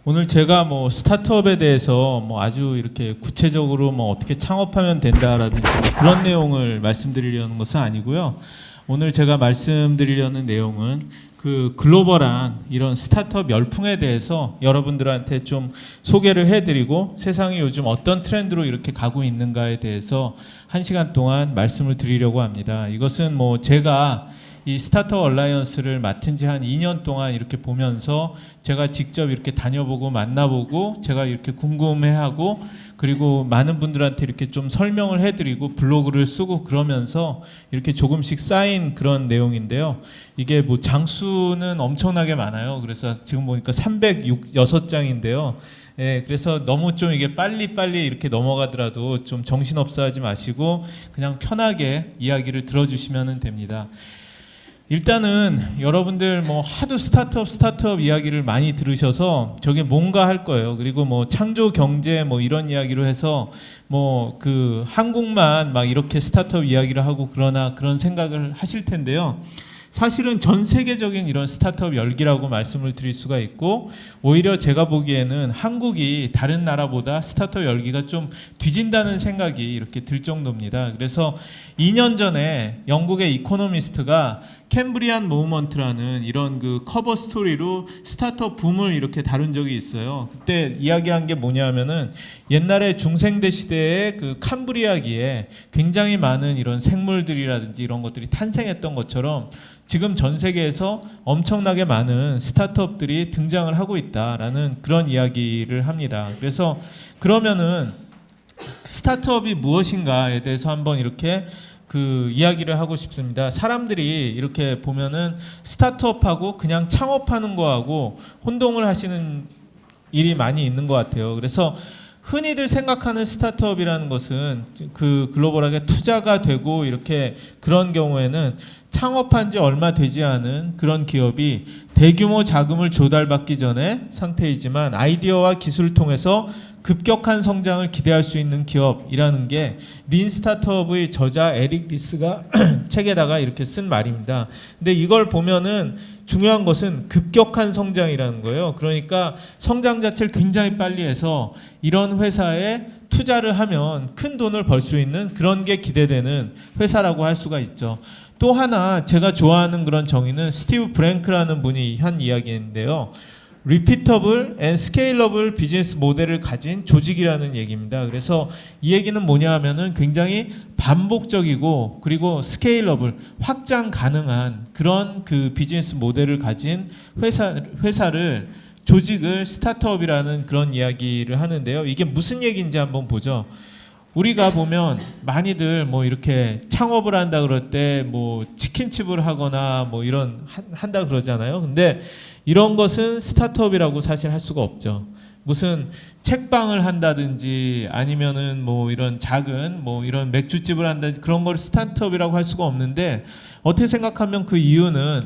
오늘 제가 뭐 스타트업에 대해서 뭐 아주 이렇게 구체적으로 뭐 어떻게 창업하면 된다라든지 뭐 그런 내용을 말씀드리려는 것은 아니고요. 오늘 제가 말씀드리려는 내용은 그 글로벌한 이런 스타트업 열풍에 대해서 여러분들한테 좀 소개를 해드리고 세상이 요즘 어떤 트렌드로 이렇게 가고 있는가에 대해서 1시간 동안 말씀을 드리려고 합니다. 이것은 뭐 제가 이 스타트업 얼라이언스를 맡은 지 한 2년 동안 이렇게 보면서 제가 직접 이렇게 다녀보고 만나보고 제가 이렇게 궁금해하고 그리고 많은 분들한테 이렇게 좀 설명을 해드리고 블로그를 쓰고 그러면서 이렇게 조금씩 쌓인 그런 내용인데요. 이게 뭐 장수는 엄청나게 많아요. 그래서 지금 보니까 306장인데요. 예, 그래서 너무 좀 이게 빨리 이렇게 넘어가더라도 좀 정신없어 하지 마시고 그냥 편하게 이야기를 들어주시면 됩니다. 일단은 여러분들 뭐 하도 스타트업 이야기를 많이 들으셔서 저게 뭔가 할 거예요. 그리고 뭐 창조 경제 뭐 이런 이야기로 해서 뭐 그 한국만 막 이렇게 스타트업 이야기를 하고 그러나 그런 생각을 하실 텐데요. 사실은 전 세계적인 이런 스타트업 열기라고 말씀을 드릴 수가 있고 오히려 제가 보기에는 한국이 다른 나라보다 스타트업 열기가 좀 뒤진다는 생각이 이렇게 들 정도입니다. 그래서 2년 전에 영국의 이코노미스트가 캠브리안 모먼트라는 이런 그 커버 스토리로 스타트업 붐을 이렇게 다룬 적이 있어요. 그때 이야기한 게 뭐냐면은 옛날에 중생대 시대에 그 캄브리아기에 굉장히 많은 이런 생물들이라든지 이런 것들이 탄생했던 것처럼 지금 전 세계에서 엄청나게 많은 스타트업들이 등장을 하고 있다라는 그런 이야기를 합니다. 그래서 그러면은 스타트업이 무엇인가에 대해서 한번 이렇게 그 이야기를 하고 싶습니다. 사람들이 이렇게 보면은 스타트업하고 그냥 창업하는 거하고 혼동을 하시는 일이 많이 있는 것 같아요. 그래서 흔히들 생각하는 스타트업이라는 것은 그 글로벌하게 투자가 되고 이렇게 그런 경우에는 창업한 지 얼마 되지 않은 그런 기업이 대규모 자금을 조달받기 전에 상태이지만 아이디어와 기술을 통해서 급격한 성장을 기대할 수 있는 기업이라는 게 린 스타트업의 저자 에릭 리스가 책에다가 이렇게 쓴 말입니다. 근데 이걸 보면은 중요한 것은 급격한 성장이라는 거예요. 그러니까 성장 자체를 굉장히 빨리 해서 이런 회사에 투자를 하면 큰 돈을 벌 수 있는 그런 게 기대되는 회사라고 할 수가 있죠. 또 하나 제가 좋아하는 그런 정의는 스티브 브랭크라는 분이 한 이야기인데요. 리피터블 앤 스케일러블 비즈니스 모델을 가진 조직이라는 얘기입니다. 그래서 이 얘기는 뭐냐 하면은 굉장히 반복적이고 그리고 스케일러블 확장 가능한 그런 그 비즈니스 모델을 가진 회사를 조직을 스타트업이라는 그런 이야기를 하는데요. 이게 무슨 얘기인지 한번 보죠. 우리가 보면 많이들 뭐 이렇게 창업을 한다 그럴 때 뭐 치킨집을 하거나 뭐 이런 한다 그러잖아요. 근데 이런 것은 스타트업이라고 사실 할 수가 없죠. 무슨 책방을 한다든지 아니면은 뭐 이런 작은 뭐 이런 맥주집을 한다든지 그런 걸 스타트업이라고 할 수가 없는데 어떻게 생각하면 그 이유는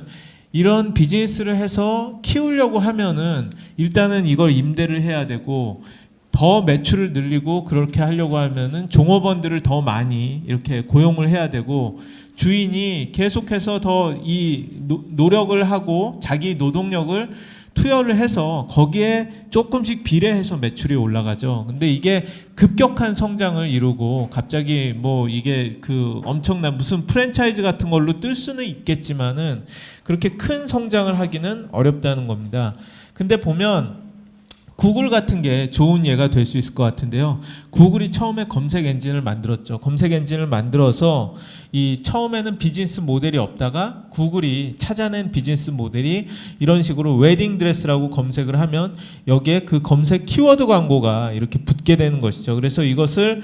이런 비즈니스를 해서 키우려고 하면은 일단은 이걸 임대를 해야 되고 더 매출을 늘리고 그렇게 하려고 하면은 종업원들을 더 많이 이렇게 고용을 해야 되고 주인이 계속해서 더 이 노력을 하고 자기 노동력을 투여를 해서 거기에 조금씩 비례해서 매출이 올라가죠. 근데 이게 급격한 성장을 이루고 갑자기 뭐 이게 그 엄청난 무슨 프랜차이즈 같은 걸로 뜰 수는 있겠지만은 그렇게 큰 성장을 하기는 어렵다는 겁니다. 근데 보면 구글 같은 게 좋은 예가 될 수 있을 것 같은데요. 구글이 처음에 검색 엔진을 만들었죠. 검색 엔진을 만들어서 이 처음에는 비즈니스 모델이 없다가 구글이 찾아낸 비즈니스 모델이 이런 식으로 웨딩 드레스라고 검색을 하면 여기에 그 검색 키워드 광고가 이렇게 붙게 되는 것이죠. 그래서 이것을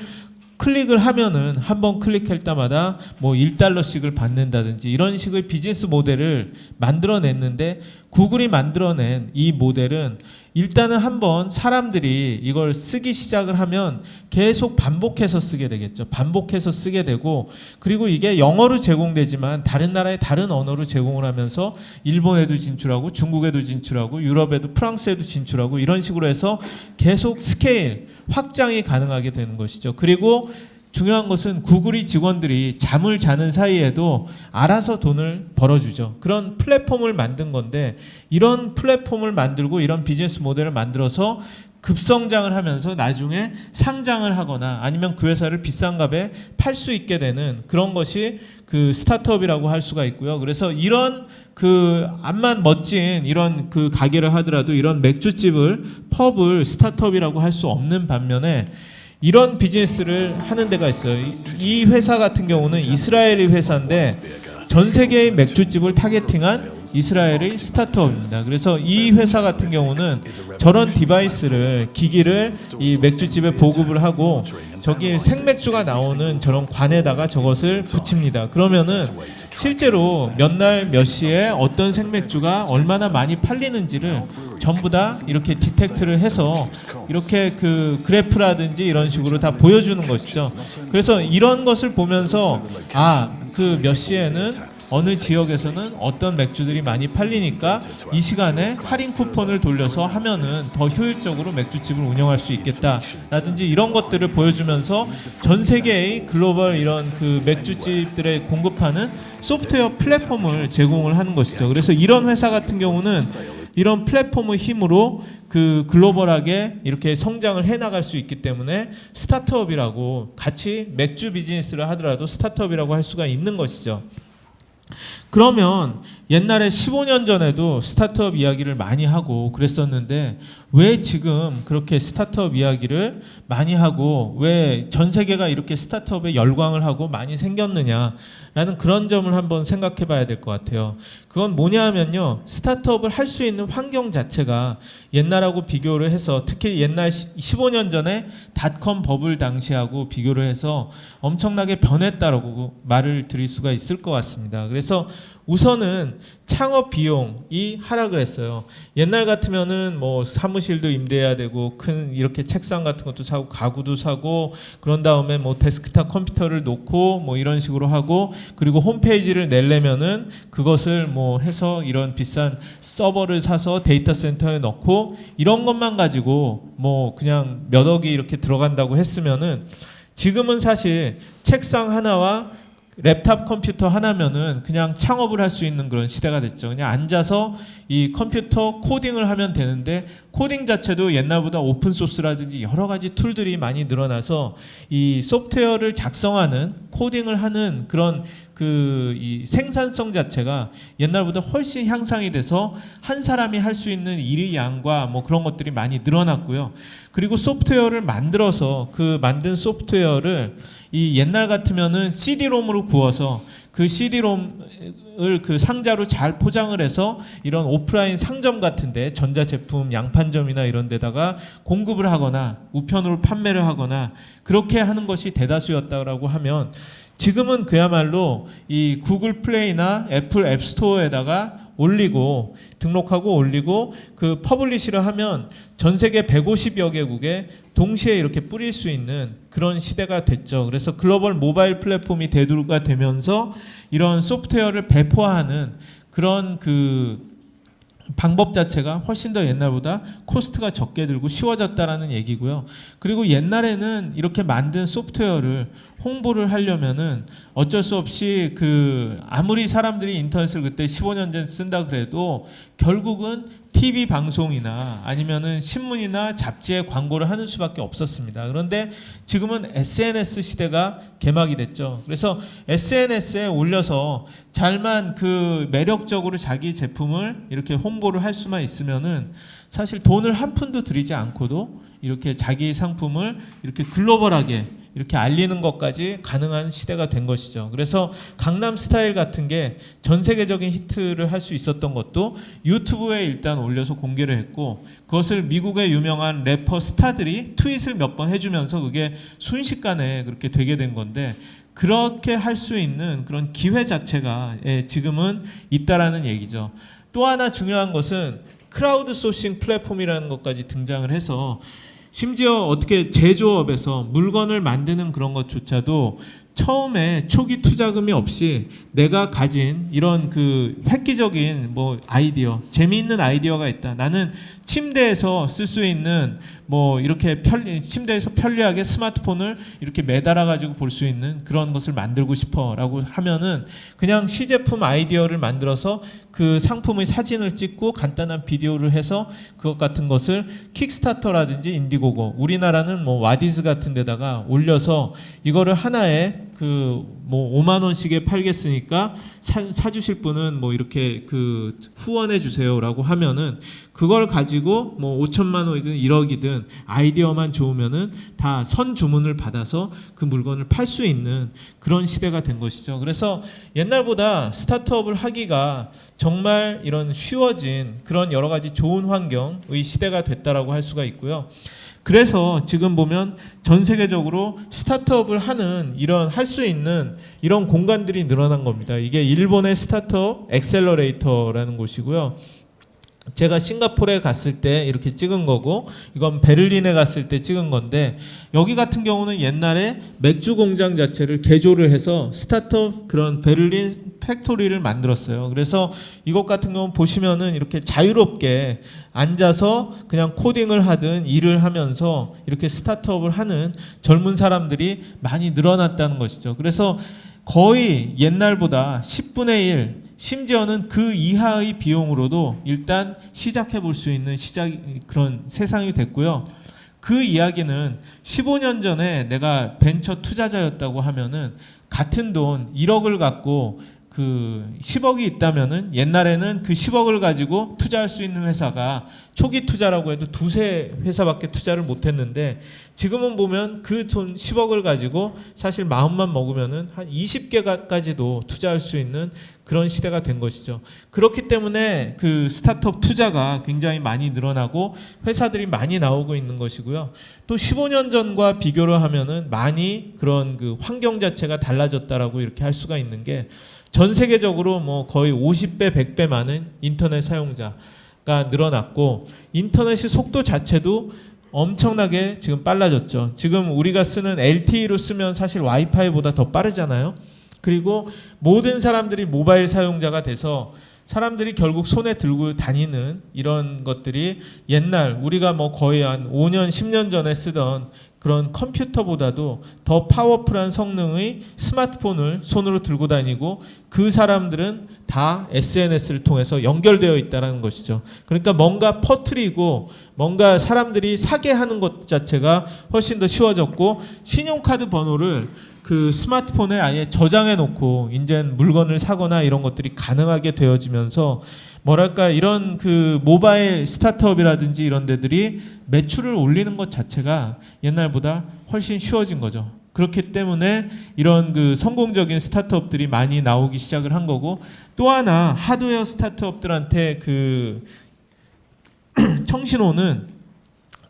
클릭을 하면은 한번 클릭할 때마다 뭐 1달러씩을 받는다든지 이런 식의 비즈니스 모델을 만들어냈는데 구글이 만들어낸 이 모델은 일단은 한번 사람들이 이걸 쓰기 시작을 하면 계속 반복해서 쓰게 되겠죠. 반복해서 쓰게 되고 그리고 이게 영어로 제공되지만 다른 나라의 다른 언어로 제공을 하면서 일본에도 진출하고 중국에도 진출하고 유럽에도 프랑스에도 진출하고 이런 식으로 해서 계속 스케일 확장이 가능하게 되는 것이죠. 그리고 중요한 것은 구글이 직원들이 잠을 자는 사이에도 알아서 돈을 벌어주죠. 그런 플랫폼을 만든 건데, 이런 플랫폼을 만들고 이런 비즈니스 모델을 만들어서 급성장을 하면서 나중에 상장을 하거나 아니면 그 회사를 비싼 값에 팔 수 있게 되는 그런 것이 그 스타트업이라고 할 수가 있고요. 그래서 이런 그 암만 멋진 이런 그 가게를 하더라도 이런 맥주집을, 펍을 스타트업이라고 할 수 없는 반면에 이런 비즈니스를 하는 데가 있어요. 이 회사 같은 경우는 이스라엘의 회사인데 전 세계의 맥주집을 타겟팅한 이스라엘의 스타트업입니다. 그래서 이 회사 같은 경우는 저런 디바이스를, 기기를 이 맥주집에 보급을 하고 저기 생맥주가 나오는 저런 관에다가 저것을 붙입니다. 그러면은 실제로 몇 날 몇 시에 어떤 생맥주가 얼마나 많이 팔리는지를 전부 다 이렇게 디텍트를 해서 이렇게 그 그래프라든지 이런 식으로 다 보여주는 것이죠. 그래서 이런 것을 보면서 그 몇 시에는 어느 지역에서는 어떤 맥주들이 많이 팔리니까 이 시간에 할인 쿠폰을 돌려서 하면은 더 효율적으로 맥주집을 운영할 수 있겠다라든지 이런 것들을 보여주면서 전 세계의 글로벌 이런 그 맥주집들에 공급하는 소프트웨어 플랫폼을 제공을 하는 것이죠. 그래서 이런 회사 같은 경우는 이런 플랫폼의 힘으로 그 글로벌하게 이렇게 성장을 해나갈 수 있기 때문에 스타트업이라고, 같이 맥주 비즈니스를 하더라도 스타트업이라고 할 수가 있는 것이죠. 그러면 옛날에 15년 전에도 스타트업 이야기를 많이 하고 그랬었는데 왜 지금 그렇게 스타트업 이야기를 많이 하고 왜 전 세계가 이렇게 스타트업에 열광을 하고 많이 생겼느냐라는 그런 점을 한번 생각해 봐야 될 것 같아요. 그건 뭐냐 하면요, 스타트업을 할 수 있는 환경 자체가 옛날하고 비교를 해서, 특히 옛날 15년 전에 닷컴 버블 당시하고 비교를 해서 엄청나게 변했다라고 말을 드릴 수가 있을 것 같습니다. 그래서 우선은 창업 비용이 하락을 했어요. 옛날 같으면은 뭐 사무실도 임대해야 되고 큰 이렇게 책상 같은 것도 사고 가구도 사고 그런 다음에 뭐 데스크탑 컴퓨터를 놓고 뭐 이런 식으로 하고, 그리고 홈페이지를 내려면은 그것을 뭐 해서 이런 비싼 서버를 사서 데이터 센터에 넣고 이런 것만 가지고 뭐 그냥 몇 억이 이렇게 들어간다고 했으면은, 지금은 사실 책상 하나와 랩탑 컴퓨터 하나면은 그냥 창업을 할 수 있는 그런 시대가 됐죠. 그냥 앉아서 이 컴퓨터 코딩을 하면 되는데, 코딩 자체도 옛날보다 오픈 소스라든지 여러 가지 툴들이 많이 늘어나서 이 소프트웨어를 작성하는, 코딩을 하는 그런 이 생산성 자체가 옛날보다 훨씬 향상이 돼서 한 사람이 할 수 있는 일의 양과 뭐 그런 것들이 많이 늘어났고요. 그리고 소프트웨어를 만들어서 그 만든 소프트웨어를 이 옛날 같으면은 CD롬으로 구워서 그 CD롬을 그 상자로 잘 포장을 해서 이런 오프라인 상점 같은데, 전자제품 양판점이나 이런 데다가 공급을 하거나 우편으로 판매를 하거나 그렇게 하는 것이 대다수였다고 하면, 지금은 그야말로 이 구글 플레이나 애플 앱스토어에다가 올리고 등록하고 올리고 그 퍼블리시를 하면 전 세계 150여 개국에 동시에 이렇게 뿌릴 수 있는 그런 시대가 됐죠. 그래서 글로벌 모바일 플랫폼이 대두가 되면서 이런 소프트웨어를 배포하는 그런 그 방법 자체가 훨씬 더 옛날보다 코스트가 적게 들고 쉬워졌다라는 얘기고요. 그리고 옛날에는 이렇게 만든 소프트웨어를 홍보를 하려면은 어쩔 수 없이 아무리 사람들이 인터넷을 그때 15년 전 쓴다 그래도 결국은 TV 방송이나 아니면은 신문이나 잡지에 광고를 하는 수밖에 없었습니다. 그런데 지금은 SNS 시대가 개막이 됐죠. 그래서 SNS에 올려서 잘만 매력적으로 자기 제품을 이렇게 홍보를 할 수만 있으면은 사실 돈을 한 푼도 들이지 않고도 이렇게 자기 상품을 이렇게 글로벌하게 이렇게 알리는 것까지 가능한 시대가 된 것이죠. 그래서 강남 스타일 같은 게 전 세계적인 히트를 할 수 있었던 것도 유튜브에 일단 올려서 공개를 했고, 그것을 미국의 유명한 래퍼 스타들이 트윗을 몇 번 해주면서 그게 순식간에 그렇게 되게 된 건데, 그렇게 할 수 있는 그런 기회 자체가 지금은 있다라는 얘기죠. 또 하나 중요한 것은 크라우드 소싱 플랫폼이라는 것까지 등장을 해서, 심지어 어떻게 제조업에서 물건을 만드는 그런 것조차도 처음에 초기 투자금이 없이 내가 가진 이런 그 획기적인 뭐 아이디어, 재미있는 아이디어가 있다. 나는 침대에서 쓸 수 있는 뭐 이렇게 침대에서 편리하게 스마트폰을 이렇게 매달아 가지고 볼 수 있는 그런 것을 만들고 싶어라고 하면은 그냥 시제품 아이디어를 만들어서 그 상품의 사진을 찍고 간단한 비디오를 해서 그것 같은 것을 킥스타터라든지 인디고고, 우리나라는 뭐 와디즈 같은 데다가 올려서 이거를 하나에 그 뭐 5만 원씩에 팔겠으니까 사주실 분은 뭐 이렇게 그 후원해 주세요라고 하면은 그걸 가지고 뭐 5천만 원이든 1억이든 아이디어만 좋으면은 다 선 주문을 받아서 그 물건을 팔 수 있는 그런 시대가 된 것이죠. 그래서 옛날보다 스타트업을 하기가 정말 이런 쉬워진 그런 여러 가지 좋은 환경의 시대가 됐다라고 할 수가 있고요. 그래서 지금 보면 전 세계적으로 스타트업을 하는 이런 할 수 있는 이런 공간들이 늘어난 겁니다. 이게 일본의 스타트업 엑셀러레이터라는 곳이고요. 제가 싱가포르에 갔을 때 이렇게 찍은 거고, 이건 베를린에 갔을 때 찍은 건데, 여기 같은 경우는 옛날에 맥주 공장 자체를 개조를 해서 스타트업 그런 베를린 팩토리를 만들었어요. 그래서 이것 같은 경우 보시면은 이렇게 자유롭게 앉아서 그냥 코딩을 하든 일을 하면서 이렇게 스타트업을 하는 젊은 사람들이 많이 늘어났다는 것이죠. 그래서 거의 옛날보다 10분의 1, 심지어는 그 이하의 비용으로도 일단 시작해 볼 수 있는 그런 세상이 됐고요. 그 이야기는 15년 전에 내가 벤처 투자자였다고 하면은 같은 돈 1억을 갖고 그 10억이 있다면은 옛날에는 그 10억을 가지고 투자할 수 있는 회사가 초기 투자라고 해도 두세 회사밖에 투자를 못 했는데, 지금은 보면 그 돈 10억을 가지고 사실 마음만 먹으면은 한 20개까지도 투자할 수 있는 그런 시대가 된 것이죠. 그렇기 때문에 그 스타트업 투자가 굉장히 많이 늘어나고 회사들이 많이 나오고 있는 것이고요. 또 15년 전과 비교를 하면은 많이 그런 그 환경 자체가 달라졌다라고 이렇게 할 수가 있는 게, 전 세계적으로 뭐 거의 50배, 100배 많은 인터넷 사용자가 늘어났고, 인터넷의 속도 자체도 엄청나게 지금 빨라졌죠. 지금 우리가 쓰는 LTE로 쓰면 사실 와이파이보다 더 빠르잖아요. 그리고 모든 사람들이 모바일 사용자가 돼서 사람들이 결국 손에 들고 다니는 이런 것들이 옛날 우리가 뭐 거의 한 5년, 10년 전에 쓰던 그런 컴퓨터보다도 더 파워풀한 성능의 스마트폰을 손으로 들고 다니고, 그 사람들은 다 SNS를 통해서 연결되어 있다는 것이죠. 그러니까 뭔가 퍼뜨리고 뭔가 사람들이 사게 하는 것 자체가 훨씬 더 쉬워졌고, 신용카드 번호를 그 스마트폰에 아예 저장해 놓고 이제 물건을 사거나 이런 것들이 가능하게 되어지면서, 뭐랄까 이런 그 모바일 스타트업이라든지 이런 데들이 매출을 올리는 것 자체가 옛날보다 훨씬 쉬워진 거죠. 그렇기 때문에 이런 그 성공적인 스타트업들이 많이 나오기 시작을 한 거고, 또 하나 하드웨어 스타트업들한테 그 청신호는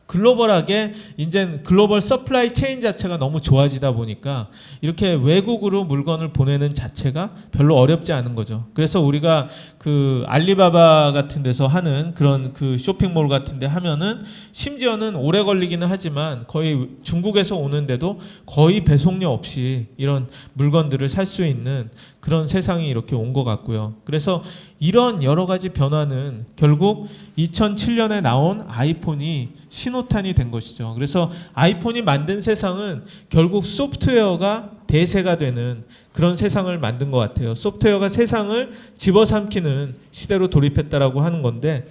글로벌하게 이제 글로벌 서플라이 체인 자체가 너무 좋아지다 보니까 이렇게 외국으로 물건을 보내는 자체가 별로 어렵지 않은 거죠. 그래서 우리가 그 알리바바 같은 데서 하는 그런 그 쇼핑몰 같은 데 하면은 심지어는 오래 걸리기는 하지만 거의 중국에서 오는데도 거의 배송료 없이 이런 물건들을 살 수 있는 그런 세상이 이렇게 온 것 같고요. 그래서 이런 여러 가지 변화는 결국 2007년에 나온 아이폰이 신호탄이 된 것이죠. 그래서 아이폰이 만든 세상은 결국 소프트웨어가 대세가 되는 그런 세상을 만든 것 같아요. 소프트웨어가 세상을 집어삼키는 시대로 돌입했다라고 하는 건데,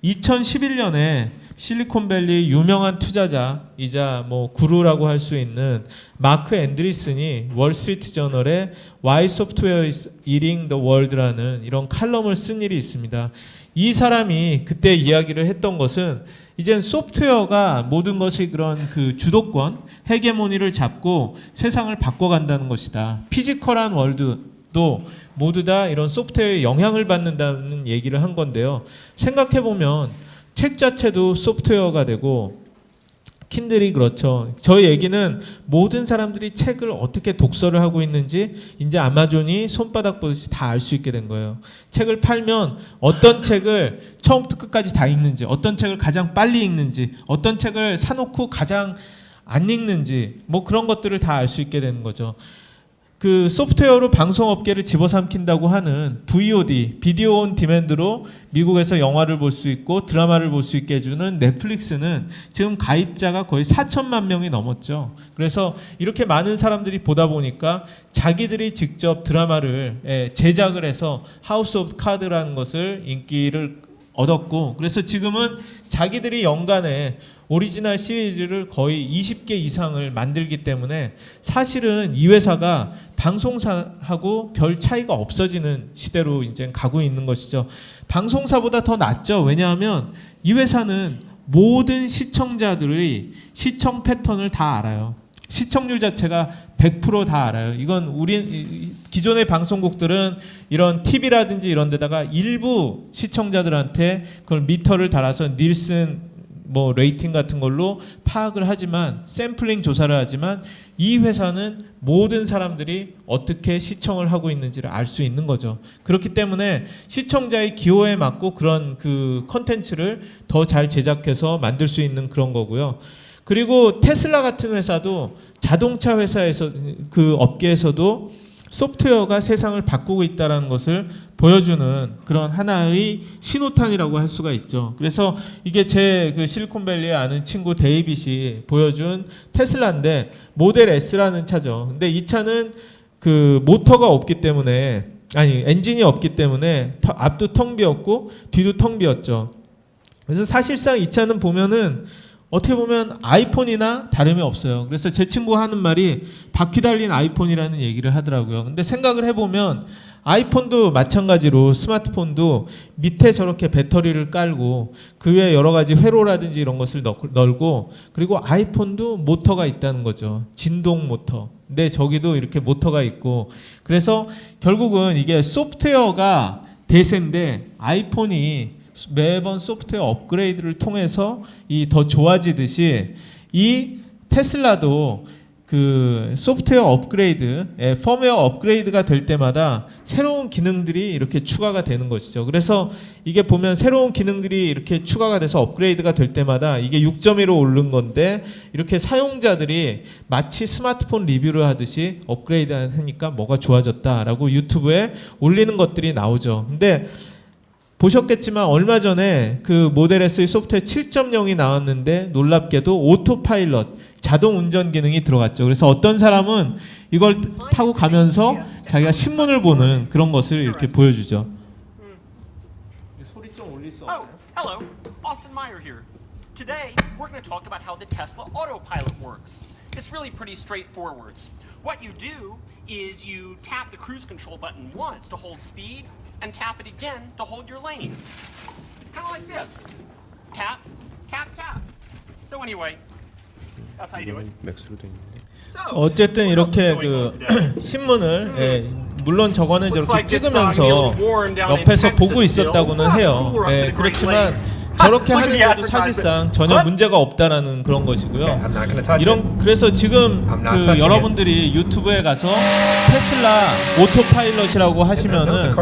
2011년에 실리콘밸리 유명한 투자자이자 뭐 구루라고 할 수 있는 마크 앤드리슨이 월스트리트 저널에 Why Software is Eating the World라는 이런 칼럼을 쓴 일이 있습니다. 이 사람이 그때 이야기를 했던 것은, 이젠 소프트웨어가 모든 것이 그런 그 주도권, 헤게모니를 잡고 세상을 바꿔간다는 것이다. 피지컬한 월드도 모두 다 이런 소프트웨어에 영향을 받는다는 얘기를 한 건데요. 생각해보면 책 자체도 소프트웨어가 되고, 킨들이 그렇죠. 저희 얘기는 모든 사람들이 책을 어떻게 독서를 하고 있는지 이제 아마존이 손바닥 보듯이 다 알 수 있게 된 거예요. 책을 팔면 어떤 책을 처음부터 끝까지 다 읽는지, 어떤 책을 가장 빨리 읽는지, 어떤 책을 사놓고 가장 안 읽는지, 뭐 그런 것들을 다 알 수 있게 되는 거죠. 그 소프트웨어로 방송업계를 집어삼킨다고 하는 VOD, 비디오 온 디맨드로 미국에서 영화를 볼 수 있고 드라마를 볼 수 있게 해주는 넷플릭스는 지금 가입자가 거의 4천만 명이 넘었죠. 그래서 이렇게 많은 사람들이 보다 보니까 자기들이 직접 드라마를 제작을 해서 하우스 오브 카드라는 것을 인기를 얻었고, 그래서 지금은 자기들이 연간에 오리지널 시리즈를 거의 20개 이상을 만들기 때문에 사실은 이 회사가 방송사하고 별 차이가 없어지는 시대로 이제 가고 있는 것이죠. 방송사보다 더 낫죠. 왜냐하면 이 회사는 모든 시청자들이 시청 패턴을 다 알아요. 시청률 자체가 100% 다 알아요. 이건 우리 기존의 방송국들은 이런 TV라든지 이런 데다가 일부 시청자들한테 그걸 미터를 달아서 닐슨 뭐 레이팅 같은 걸로 파악을 하지만, 샘플링 조사를 하지만, 이 회사는 모든 사람들이 어떻게 시청을 하고 있는지를 알 수 있는 거죠. 그렇기 때문에 시청자의 기호에 맞고 그런 그 컨텐츠를 더 잘 제작해서 만들 수 있는 그런 거고요. 그리고 테슬라 같은 회사도 자동차 회사에서 그 업계에서도 소프트웨어가 세상을 바꾸고 있다는 것을 보여주는 그런 하나의 신호탄이라고 할 수가 있죠. 그래서 이게 제 그 실리콘밸리에 아는 친구 데이빗이 보여준 테슬라인데 모델 S라는 차죠. 근데 이 차는 그 모터가 없기 때문에, 아니 엔진이 없기 때문에 앞도 텅 비었고 뒤도 텅 비었죠. 그래서 사실상 이 차는 보면은 어떻게 보면 아이폰이나 다름이 없어요. 그래서 제 친구가 하는 말이 바퀴 달린 아이폰이라는 얘기를 하더라고요. 근데 생각을 해보면 아이폰도 마찬가지로 스마트폰도 밑에 저렇게 배터리를 깔고 그 위에 여러 가지 회로라든지 이런 것을 널고, 그리고 아이폰도 모터가 있다는 거죠. 진동 모터. 근데 저기도 이렇게 모터가 있고, 그래서 결국은 이게 소프트웨어가 대세인데 아이폰이 매번 소프트웨어 업그레이드를 통해서 이 더 좋아지듯이 이 테슬라도 그 소프트웨어 업그레이드, 펌웨어 업그레이드가 될 때마다 새로운 기능들이 이렇게 추가가 되는 것이죠. 그래서 이게 보면 새로운 기능들이 이렇게 추가가 돼서 업그레이드가 될 때마다 이게 6.1로 오른 건데, 이렇게 사용자들이 마치 스마트폰 리뷰를 하듯이 업그레이드 하니까 뭐가 좋아졌다라고 유튜브에 올리는 것들이 나오죠. 근데 보셨겠지만 얼마 전에 그 모델 S의 소프트웨어 7.0이 나왔는데 놀랍게도 오토파일럿, 자동 운전 기능이 들어갔죠. 그래서 어떤 사람은 이걸 타고 가면서 자기가 신문을 보는 그런 것을 이렇게 보여주죠. 소리 좀 올릴 수 없나요? Hello, Austin Meyer here. Today, we're going to talk about how the Tesla autopilot works. It's really pretty straightforward. What you do is you tap the cruise control button once to hold speed, and tap it again to hold your lane. It's kind of like this. Tap, tap, tap. So anyway, that's how you do it. 맥스로 돼 있는데. 어쨌든 이렇게 그 신문을 물론 저거는 저렇게 찍으면서 옆에서 보고 있었다고는 해요. 그렇지만 저렇게 하는 것도 사실상 전혀 문제가 없다라는 그런 것이고요. 그래서 지금 그 여러분들이 유튜브에 가서 테슬라 오토파일럿이라고 하시면은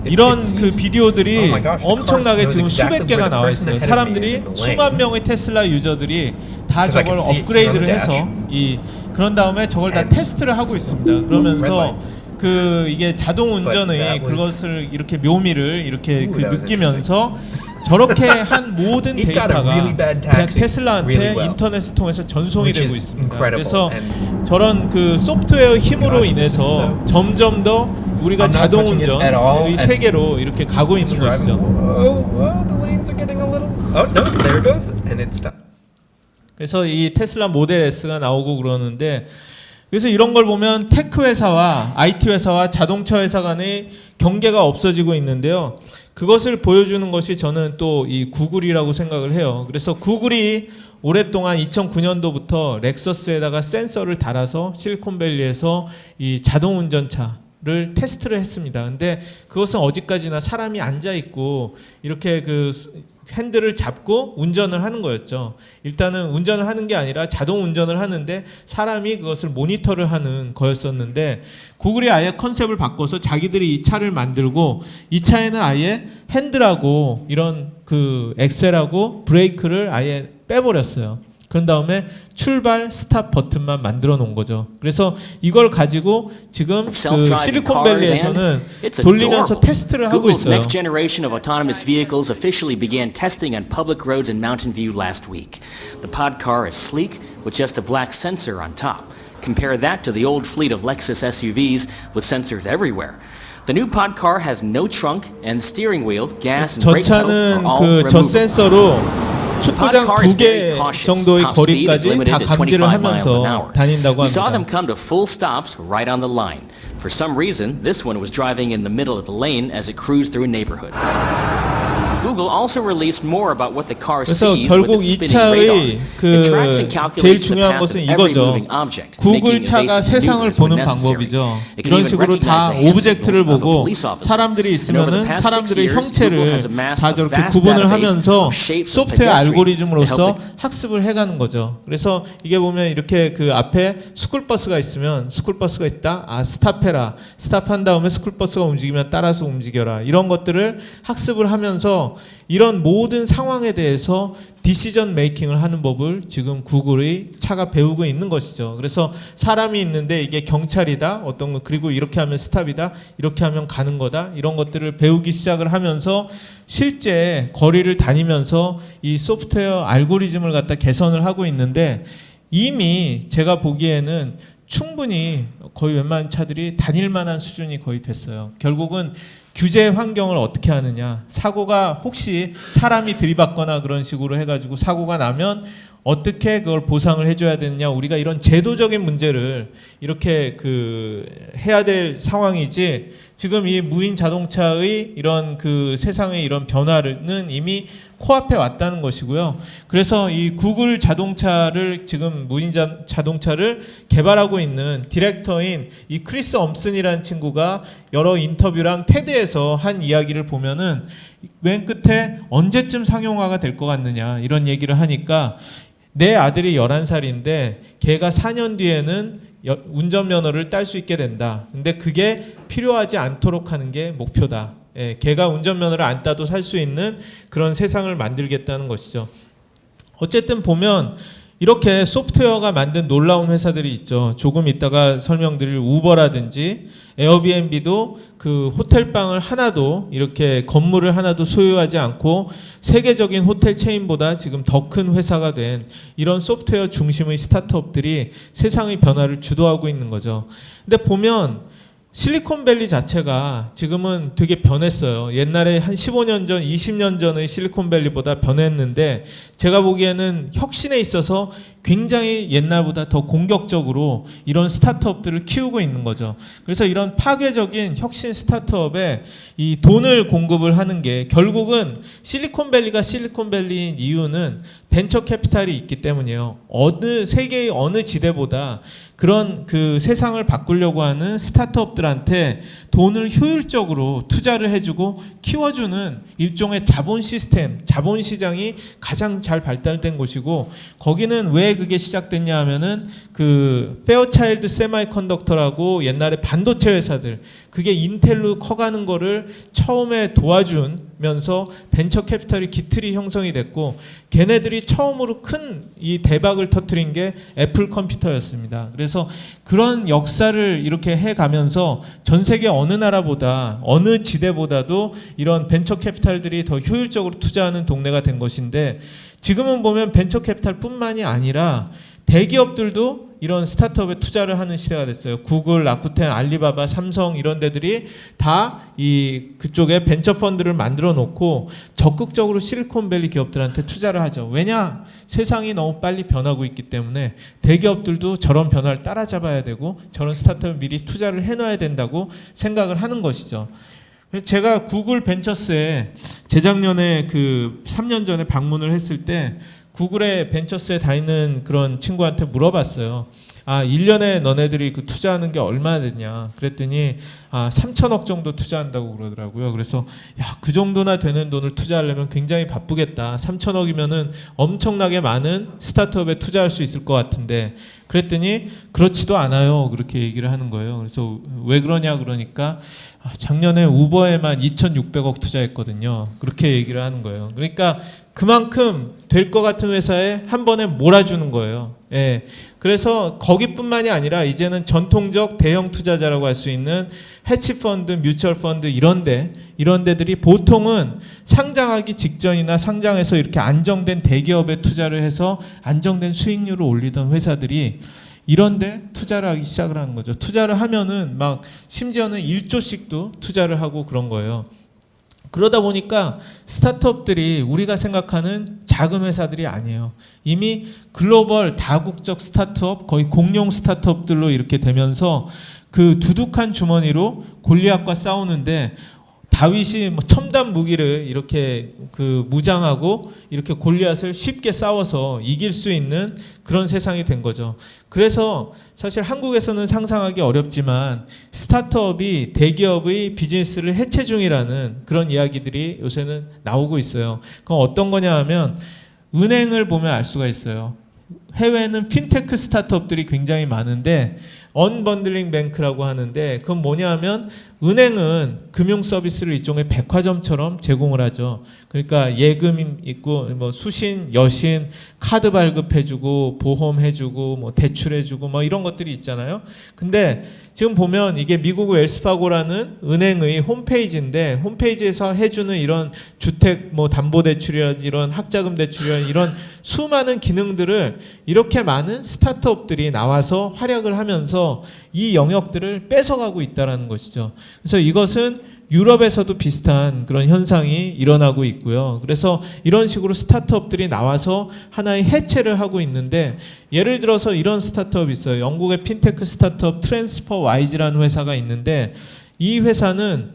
이런 그 비디오들이 엄청나게 지금 수백 개가 나와 있어요. 사람들이 수만 명의 테슬라 유저들이 다 저걸 업그레이드를 해서 그런 다음에 저걸 다 테스트를 하고 있습니다. 그러면서 그 이게 자동 운전의 그것을 이렇게 묘미를 이렇게 그 느끼면서 저렇게 한 모든 데이터가 그냥 테슬라한테 인터넷을 통해서 전송이 되고 있습니다. 그래서 저런 그 소프트웨어 힘으로 인해서 점점 더 우리가 자동 운전의 세계로 이렇게 가고 있는 것이죠. 그래서 이 테슬라 모델 S가 나오고 그러는데, 그래서 이런 걸 보면 테크 회사와 IT 회사와 자동차 회사 간의 경계가 없어지고 있는데요. 그것을 보여주는 것이 저는 또 이 구글이라고 생각을 해요. 그래서 구글이 오랫동안 2009년도부터 렉서스에다가 센서를 달아서 실리콘밸리에서 이 자동 운전차를 테스트를 했습니다. 근데 그것은 어디까지나 사람이 앉아 있고 이렇게 그 핸들을 잡고 운전을 하는 거였죠. 일단은 운전을 하는 게 아니라 자동 운전을 하는데 사람이 그것을 모니터를 하는 거였었는데, 구글이 아예 컨셉을 바꿔서 자기들이 이 차를 만들고 이 차에는 아예 핸들하고 이런 그 엑셀하고 브레이크를 아예 빼버렸어요. 그런 다음에 출발 스탑 버튼만 만들어 놓은 거죠. 그래서 이걸 가지고 지금 그 실리콘밸리에서는 돌리면서 테스트를 하고 Google's 있어요. next generation of autonomous vehicles officially began testing on public roads in Mountain View last week. The pod car is sleek with just a black sensor on top. Compare that to the old fleet of Lexus SUVs with sensors everywhere. The new pod car has no trunk and the steering wheel, gas and 저 brake pedal are 차는 all 그 저 removable. 센서로 축구장 Pod car is 2개 very cautious. 정도의 Top speed is 거리까지 다 limited to 감지를 25 miles an 하면서 hour. 다닌다고 We saw them 합니다. come to full stops right on the line. For some reason, this one was driving in the middle of the lane as it cruised through a neighborhood. Google also released more about what the car 그래서 sees with 결국 its 이 spinning 차의 radar. 그 It tracks and 제일 calculates the 중요한 path of 것은 every 이거죠. moving object, 구글 making 차가 evasive 세상을 maneuvers when 보는 necessary. 방법이죠. It can 이런 even 식으로 recognize 다 the hand 오브젝트를 signals of a 보고 police officer. 사람들이 And over the 있으면은 past 6 사람들의 years, Google 형체를 has amassed 다 a 저렇게 vast 구분을 database 하면서 of shapes of 소프트웨어 pedestrians to 알고리즘으로서 help the 학습을 해가는 거죠. 그래서 이게 보면 이렇게 그 앞에 스쿨버스가 있으면 스쿨버스가 있다. 아 스탑해라. 스탑한 다음에 스쿨버스가 움직이면 따라서 움직여라. 이런 것들을 학습을 하면서 이런 모든 상황에 대해서 디시전 메이킹을 하는 법을 지금 구글의 차가 배우고 있는 것이죠. 그래서 사람이 있는데 이게 경찰이다. 어떤 거 그리고 이렇게 하면 스탑이다. 이렇게 하면 가는 거다. 이런 것들을 배우기 시작을 하면서 실제 거리를 다니면서 이 소프트웨어 알고리즘을 갖다 개선을 하고 있는데 이미 제가 보기에는 충분히 거의 웬만한 차들이 다닐 만한 수준이 거의 됐어요. 결국은 규제 환경을 어떻게 하느냐. 사고가 혹시 사람이 들이받거나 그런 식으로 해가지고 사고가 나면 어떻게 그걸 보상을 해줘야 되느냐. 우리가 이런 제도적인 문제를 이렇게 그 해야 될 상황이지. 지금 이 무인 자동차의 이런 그 세상의 이런 변화는 이미 코앞에 왔다는 것이고요. 그래서 이 구글 자동차를 지금 무인 자동차를 개발하고 있는 디렉터인 이 크리스 엄슨이라는 친구가 여러 인터뷰랑 테드에서 한 이야기를 보면은 맨 끝에 언제쯤 상용화가 될 것 같느냐 이런 얘기를 하니까 내 아들이 11살인데 걔가 4년 뒤에는 운전면허를 딸 수 있게 된다. 근데 그게 필요하지 않도록 하는 게 목표다. 예, 걔가 운전면허를 안 따도 살 수 있는 그런 세상을 만들겠다는 것이죠. 어쨌든 보면 이렇게 소프트웨어가 만든 놀라운 회사들이 있죠. 조금 이따가 설명드릴 우버라든지 에어비앤비도 그 호텔방을 하나도 이렇게 건물을 하나도 소유하지 않고 세계적인 호텔 체인보다 지금 더 큰 회사가 된 이런 소프트웨어 중심의 스타트업들이 세상의 변화를 주도하고 있는 거죠. 근데 보면 실리콘밸리 자체가 지금은 되게 변했어요. 옛날에 한 15년 전, 20년 전의 실리콘밸리보다 변했는데 제가 보기에는 혁신에 있어서 굉장히 옛날보다 더 공격적으로 이런 스타트업들을 키우고 있는 거죠. 그래서 이런 파괴적인 혁신 스타트업에 이 돈을 공급을 하는 게 결국은 실리콘밸리가 실리콘밸리인 이유는 벤처 캐피탈이 있기 때문이에요. 세계의 어느 지대보다 그런 그 세상을 바꾸려고 하는 스타트업들한테 돈을 효율적으로 투자를 해주고 키워주는 일종의 자본 시스템, 자본 시장이 가장 잘 발달된 곳이고 거기는 왜 그게 시작됐냐 하면은 그 페어차일드 세마이컨덕터라고 옛날에 반도체 회사들 그게 인텔로 커가는 거를 처음에 도와주면서 벤처 캐피탈이 기틀이 형성이 됐고 걔네들이 처음으로 큰 이 대박을 터뜨린 게 애플 컴퓨터였습니다. 그래서 그런 역사를 이렇게 해가면서 전 세계 어느 나라보다 어느 지대보다도 이런 벤처 캐피탈들이 더 효율적으로 투자하는 동네가 된 것인데 지금은 보면 벤처 캐피탈뿐만이 아니라 대기업들도 이런 스타트업에 투자를 하는 시대가 됐어요. 구글, 라쿠텐, 알리바바, 삼성 이런 데들이 다 이 그쪽에 벤처 펀드를 만들어 놓고 적극적으로 실리콘밸리 기업들한테 투자를 하죠. 왜냐? 세상이 너무 빨리 변하고 있기 때문에 대기업들도 저런 변화를 따라잡아야 되고 저런 스타트업에 미리 투자를 해놔야 된다고 생각을 하는 것이죠. 제가 구글 벤처스에 재작년에 그 3년 전에 방문을 했을 때 구글의 벤처스에 다니는 그런 친구한테 물어봤어요. 1년에 너네들이 그 투자하는 게 얼마나 됐냐. 그랬더니 3천억 정도 투자한다고 그러더라고요. 그래서 그 정도나 되는 돈을 투자하려면 굉장히 바쁘겠다. 3천억이면은 엄청나게 많은 스타트업에 투자할 수 있을 것 같은데 그랬더니 그렇지도 않아요. 그렇게 얘기를 하는 거예요. 그래서 왜 그러냐 그러니까 작년에 우버에만 2,600억 투자했거든요. 그렇게 얘기를 하는 거예요. 그러니까 그만큼 될 것 같은 회사에 한 번에 몰아주는 거예요. 예. 그래서 거기뿐만이 아니라 이제는 전통적 대형 투자자라고 할 수 있는 해치펀드, 뮤추얼펀드 이런 데들이 보통은 상장하기 직전이나 상장해서 이렇게 안정된 대기업에 투자를 해서 안정된 수익률을 올리던 회사들이 이런데 투자를 하기 시작을 하는 거죠. 투자를 하면은 막 심지어는 1조씩도 투자를 하고 그런 거예요. 그러다 보니까 스타트업들이 우리가 생각하는 작은 회사들이 아니에요. 이미 글로벌 다국적 스타트업, 거의 공룡 스타트업들로 이렇게 되면서 그 두둑한 주머니로 골리앗과 싸우는데 다윗이 뭐 첨단 무기를 이렇게 그 무장하고 이렇게 골리앗을 쉽게 싸워서 이길 수 있는 그런 세상이 된 거죠. 그래서 사실 한국에서는 상상하기 어렵지만 스타트업이 대기업의 비즈니스를 해체 중이라는 그런 이야기들이 요새는 나오고 있어요. 그건 어떤 거냐 하면 은행을 보면 알 수가 있어요. 해외는 핀테크 스타트업들이 굉장히 많은데 언번들링 뱅크라고 하는데 그건 뭐냐 하면 은행은 금융 서비스를 일종의 백화점처럼 제공을 하죠. 그러니까 예금 있고 뭐 수신, 여신, 카드 발급해주고 보험해주고 뭐 대출해주고 뭐 이런 것들이 있잖아요. 근데 지금 보면 이게 미국 웰스파고라는 은행의 홈페이지인데 홈페이지에서 해주는 이런 주택 뭐 담보대출이라든지 이런 학자금 대출이라든지 이런 수많은 기능들을 이렇게 많은 스타트업들이 나와서 활약을 하면서 이 영역들을 뺏어가고 있다는 것이죠. 그래서 이것은 유럽에서도 비슷한 그런 현상이 일어나고 있고요. 그래서 이런 식으로 스타트업들이 나와서 하나의 해체를 하고 있는데 예를 들어서 이런 스타트업이 있어요. 영국의 핀테크 스타트업 트랜스퍼와이즈라는 회사가 있는데 이 회사는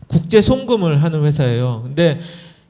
국제 송금을 하는 회사예요. 근데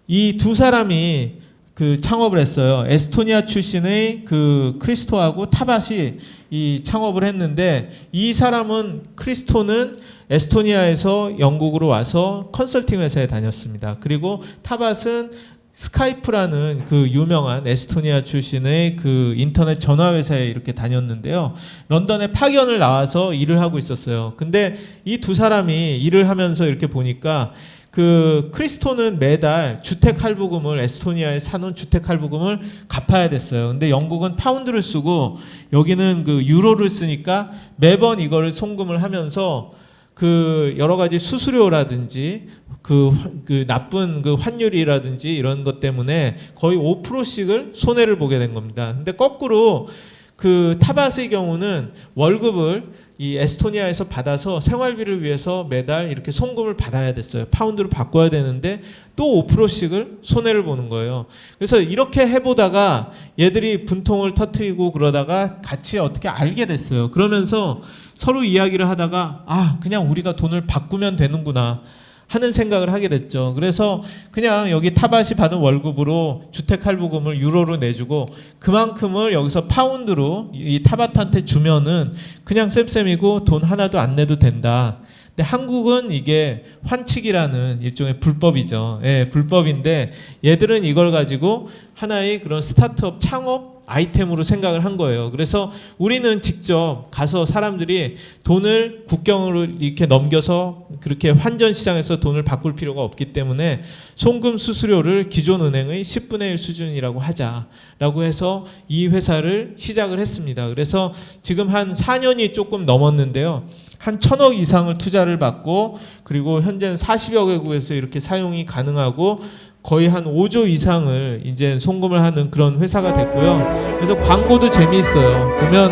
이 두 사람이 그 창업을 했어요. 에스토니아 출신의 그 크리스토하고 타밭이 이 창업을 했는데 이 사람은 크리스토는 에스토니아에서 영국으로 와서 컨설팅 회사에 다녔습니다. 그리고 타밭은 스카이프라는 그 유명한 에스토니아 출신의 그 인터넷 전화 회사에 이렇게 다녔는데요. 런던에 파견을 나와서 일을 하고 있었어요. 근데 이 두 사람이 일을 하면서 이렇게 보니까 그 크리스토는 매달 주택 할부금을 에스토니아에 사놓은 주택 할부금을 갚아야 됐어요. 근데 영국은 파운드를 쓰고 여기는 그 유로를 쓰니까 매번 이거를 송금을 하면서 그 여러 가지 수수료라든지 그 나쁜 그 환율이라든지 이런 것 때문에 거의 5%씩을 손해를 보게 된 겁니다. 근데 거꾸로 그 타밭의 경우는 월급을 이 에스토니아에서 받아서 생활비를 위해서 매달 이렇게 송금을 받아야 됐어요. 파운드로 바꿔야 되는데 또 5%씩을 손해를 보는 거예요. 그래서 이렇게 해보다가 얘들이 분통을 터트리고 그러다가 같이 어떻게 알게 됐어요. 그러면서 서로 이야기를 하다가 아 그냥 우리가 돈을 바꾸면 되는구나 하는 생각을 하게 됐죠. 그래서 그냥 여기 타밭이 받은 월급으로 주택 할부금을 유로로 내주고 그만큼을 여기서 파운드로 이 타밭한테 주면은 그냥 쌤쌤이고 돈 하나도 안 내도 된다. 근데 한국은 이게 환칙이라는 일종의 불법이죠. 예, 불법인데 얘들은 이걸 가지고 하나의 그런 스타트업 창업 아이템으로 생각을 한 거예요. 그래서 우리는 직접 가서 사람들이 돈을 국경으로 이렇게 넘겨서 그렇게 환전 시장에서 돈을 바꿀 필요가 없기 때문에 송금 수수료를 기존 은행의 10분의 1 수준이라고 하자라고 해서 이 회사를 시작을 했습니다. 그래서 지금 한 4년이 조금 넘었는데요. 한 1,000억 이상을 투자를 받고 그리고 현재는 40여 개국에서 이렇게 사용이 가능하고 거의 한 5조 이상을 이제 송금을 하는 그런 회사가 됐고요. 그래서 광고도 재미있어요. 보면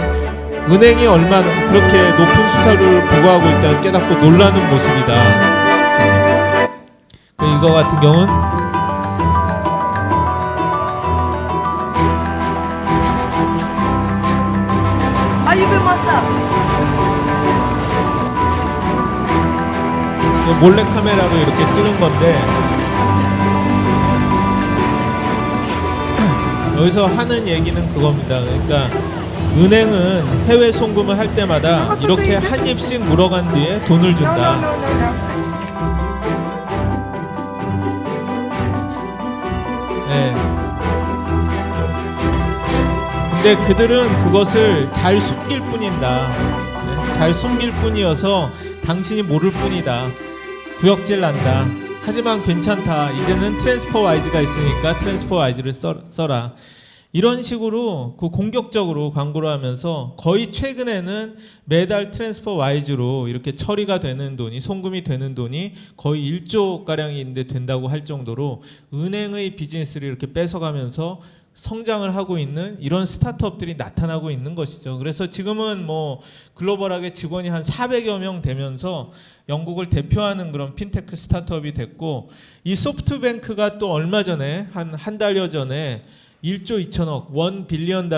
은행이 얼마나 그렇게 높은 수수료를 부과하고 있다는 깨닫고 놀라는 모습이다. 이거 같은 경우는 몰래 카메라로 이렇게 찍은 건데 여기서 하는 얘기는 그겁니다. 그러니까 은행은 해외 송금을 할 때마다 이렇게 한 입씩 물어간 뒤에 돈을 준다. 네. 근데 그들은 그것을 잘 숨길 뿐이다. 네. 잘 숨길 뿐이어서 당신이 모를 뿐이다. 구역질 난다. 하지만 괜찮다. 이제는 트랜스퍼와이즈가 있으니까 트랜스퍼와이즈를 써라. 이런 식으로 그 공격적으로 광고를 하면서 거의 최근에는 매달 트랜스퍼와이즈로 이렇게 처리가 되는 돈이, 송금이 되는 돈이 거의 1조 가량인데 된다고 할 정도로 은행의 비즈니스를 이렇게 뺏어가면서 성장을 하고 있는 이런 스타트업들이 나타나고 있는 것이죠. 그래서 지금은 뭐 글로벌하게 직원이 한 400여 명 되면서 영국을 대표하는 그런 핀테크 스타트업이 됐고, 이 소프트뱅크가 또 얼마 전에 한 달여 전에 1조 2천억, $1 빌리언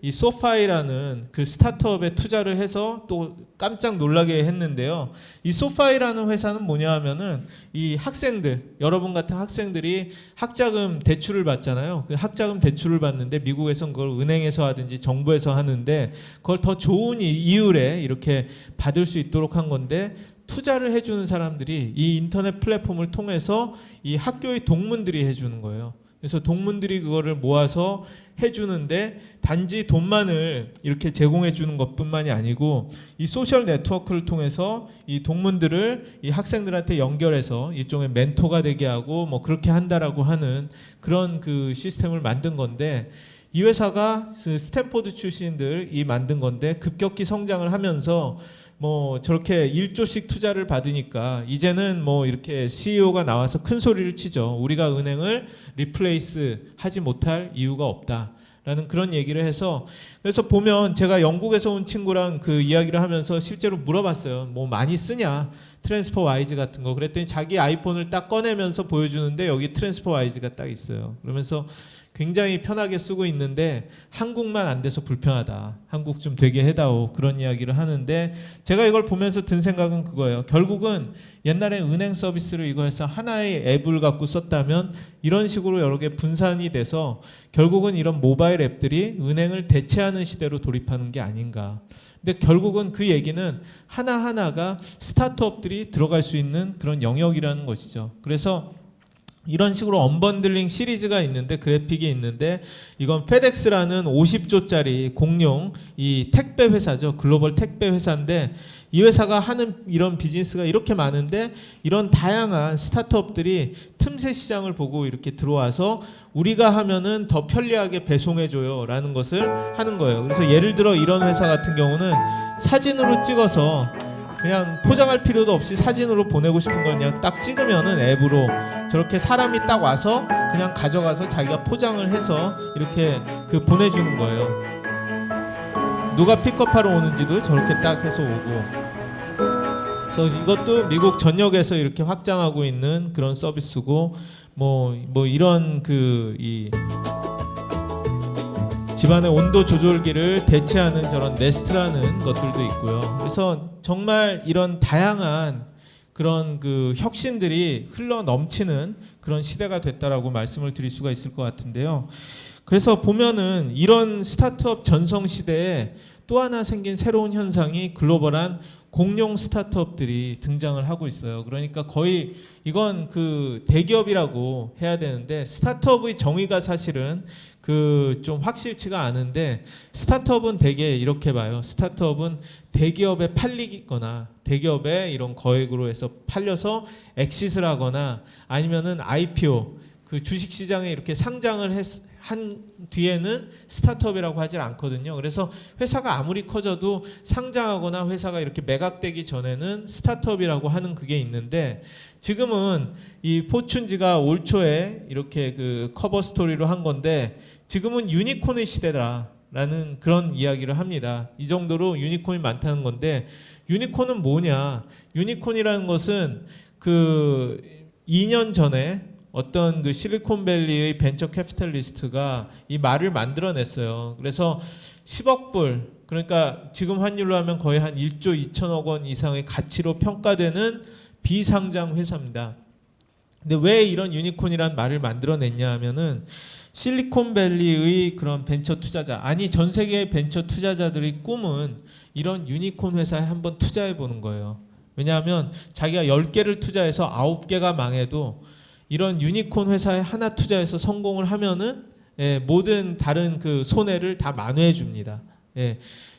이 소파이라는 그 스타트업에 투자를 해서 또 깜짝 놀라게 했는데요. 이 소파이라는 회사는 뭐냐 하면은 이 학생들, 여러분 같은 학생들이 학자금 대출을 받잖아요. 그 학자금 대출을 받는데 미국에서는 그걸 은행에서 하든지 정부에서 하는데 그걸 더 좋은 이율에 이렇게 받을 수 있도록 한 건데, 투자를 해주는 사람들이 이 인터넷 플랫폼을 통해서 이 학교의 동문들이 해주는 거예요. 그래서 동문들이 그거를 모아서 해주는데, 단지 돈만을 이렇게 제공해 주는 것뿐만이 아니고 이 소셜 네트워크를 통해서 이 동문들을 이 학생들한테 연결해서 일종의 멘토가 되게 하고 뭐 그렇게 한다라고 하는 그런 그 시스템을 만든 건데, 이 회사가 스탠포드 출신들이 만든 건데 급격히 성장을 하면서 뭐 저렇게 1조씩 투자를 받으니까 이제는 뭐 이렇게 CEO가 나와서 큰 소리를 치죠. 우리가 은행을 리플레이스 하지 못할 이유가 없다라는 그런 얘기를 해서, 그래서 보면 제가 영국에서 온 친구랑 그 이야기를 하면서 실제로 물어봤어요. 뭐 많이 쓰냐? 트랜스퍼와이즈 같은 거. 그랬더니 자기 아이폰을 딱 꺼내면서 보여주는데 여기 트랜스퍼와이즈가 딱 있어요. 그러면서 굉장히 편하게 쓰고 있는데 한국만 안 돼서 불편하다. 한국 좀 되게 해다오. 그런 이야기를 하는데, 제가 이걸 보면서 든 생각은 그거예요. 결국은 옛날에 은행 서비스를 이거 해서 하나의 앱을 갖고 썼다면 이런 식으로 여러 개 분산이 돼서 결국은 이런 모바일 앱들이 은행을 대체하는 시대로 돌입하는 게 아닌가. 근데 결국은 그 얘기는 하나하나가 스타트업들이 들어갈 수 있는 그런 영역이라는 것이죠. 그래서 이런 식으로 언번들링 시리즈가 있는데, 그래픽이 있는데, 이건 페덱스라는 50조짜리 공룡 이 택배 회사죠. 글로벌 택배 회사인데, 이 회사가 하는 이런 비즈니스가 이렇게 많은데 이런 다양한 스타트업들이 틈새 시장을 보고 이렇게 들어와서 우리가 하면은 더 편리하게 배송해줘요 라는 것을 하는 거예요. 그래서 예를 들어 이런 회사 같은 경우는 사진으로 찍어서 그냥 포장할 필요도 없이 사진으로 보내고 싶은 걸 그냥 딱 찍으면은 앱으로 저렇게 사람이 딱 와서 그냥 가져가서 자기가 포장을 해서 이렇게 그 보내주는 거예요. 누가 픽업하러 오는지도 저렇게 딱 해서 오고. 그래서 이것도 미국 전역에서 이렇게 확장하고 있는 그런 서비스고, 뭐 이런 그 이 집안의 온도 조절기를 대체하는 저런 네스트라는 것들도 있고요. 그래서 정말 이런 다양한 그런 그 혁신들이 흘러 넘치는 그런 시대가 됐다라고 말씀을 드릴 수가 있을 것 같은데요. 그래서 보면은 이런 스타트업 전성 시대에 또 하나 생긴 새로운 현상이 글로벌한 공룡 스타트업들이 등장을 하고 있어요. 그러니까 거의 이건 그 대기업이라고 해야 되는데, 스타트업의 정의가 사실은 그 좀 확실치가 않은데, 스타트업은 되게 이렇게 봐요. 스타트업은 대기업에 팔리거나 대기업에 이런 거액으로 해서 팔려서 엑시트를 하거나 아니면은 IPO 그 주식시장에 이렇게 상장을 한 뒤에는 스타트업이라고 하질 않거든요. 그래서 회사가 아무리 커져도 상장하거나 회사가 이렇게 매각되기 전에는 스타트업이라고 하는 그게 있는데, 지금은 이 포춘지가 올 초에 이렇게 그 커버 스토리로 한 건데, 지금은 유니콘의 시대다라는 그런 이야기를 합니다. 이 정도로 유니콘이 많다는 건데, 유니콘은 뭐냐? 유니콘이라는 것은 그 2년 전에 어떤 그 실리콘밸리의 벤처 캐피탈리스트가 이 말을 만들어냈어요. 그래서 10억 불, 그러니까 지금 환율로 하면 거의 한 1조 2천억 원 이상의 가치로 평가되는 비상장 회사입니다. 근데 왜 이런 유니콘이란 말을 만들어냈냐 하면은, 실리콘밸리의 그런 벤처 투자자, 아니 전 세계의 벤처 투자자들의 꿈은 이런 유니콘 회사에 한번 투자해 보는 거예요. 왜냐하면 자기가 10개를 투자해서 9개가 망해도 이런 유니콘 회사에 하나 투자해서 성공을 하면은 모든 다른 그 손해를 다 만회해 줍니다.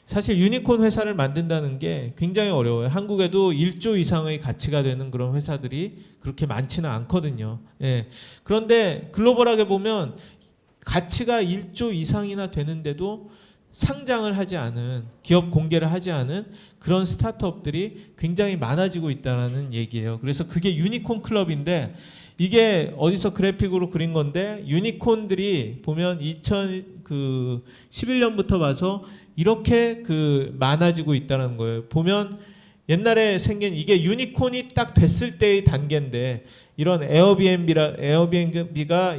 사실 유니콘 회사를 만든다는 게 굉장히 어려워요. 한국에도 1조 이상의 가치가 되는 그런 회사들이 그렇게 많지는 않거든요. 예. 그런데 글로벌하게 보면 가치가 1조 이상이나 되는데도 상장을 하지 않은, 기업 공개를 하지 않은 그런 스타트업들이 굉장히 많아지고 있다는 얘기예요. 그래서 그게 유니콘 클럽인데, 이게 어디서 그래픽으로 그린 건데, 유니콘들이 보면 2011년부터 봐서 이렇게 많아지고 있다는 거예요. 보면 옛날에 생긴 이게 유니콘이 딱 됐을 때의 단계인데, 이런 에어비앤비가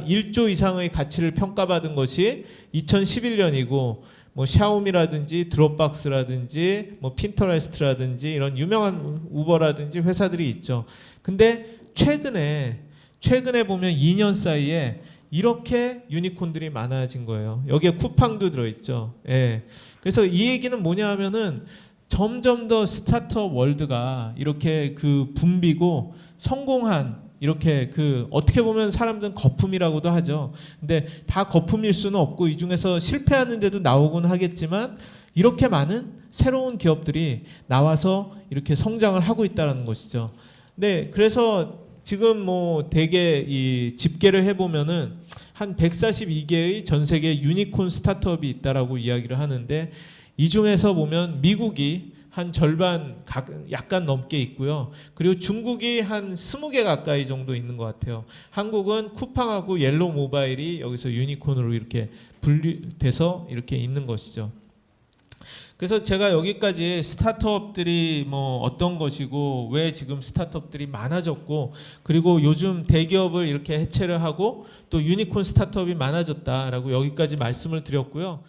1조 이상의 가치를 평가받은 것이 2011년이고, 뭐 샤오미라든지 드롭박스라든지 뭐 핀터레스트라든지 이런 유명한 우버라든지 회사들이 있죠. 근데 최근에 보면 2년 사이에 이렇게 유니콘들이 많아진 거예요. 여기에 쿠팡도 들어있죠. 예. 그래서 이 얘기는 뭐냐 하면은 점점 더 스타트업 월드가 이렇게 붐비고 성공한, 이렇게 어떻게 보면 사람들은 거품이라고도 하죠. 근데 다 거품일 수는 없고 이 중에서 실패하는데도 나오곤 하겠지만 이렇게 많은 새로운 기업들이 나와서 이렇게 성장을 하고 있다는 것이죠. 네, 그래서 지금 뭐 대개 이 집계를 해보면은 한 142개의 전 세계 유니콘 스타트업이 있다라고 이야기를 하는데, 이 중에서 보면 미국이 한 절반 약간 넘게 있고요. 그리고 중국이 한 20개 가까이 정도 있는 것 같아요. 한국은 쿠팡하고 옐로우 모바일이 여기서 유니콘으로 이렇게 분류돼서 이렇게 있는 것이죠. 그래서 제가 여기까지 스타트업들이 뭐 어떤 것이고 왜 지금 스타트업들이 많아졌고, 그리고 요즘 대기업을 이렇게 해체를 하고 또 유니콘 스타트업이 많아졌다라고 여기까지 말씀을 드렸고요.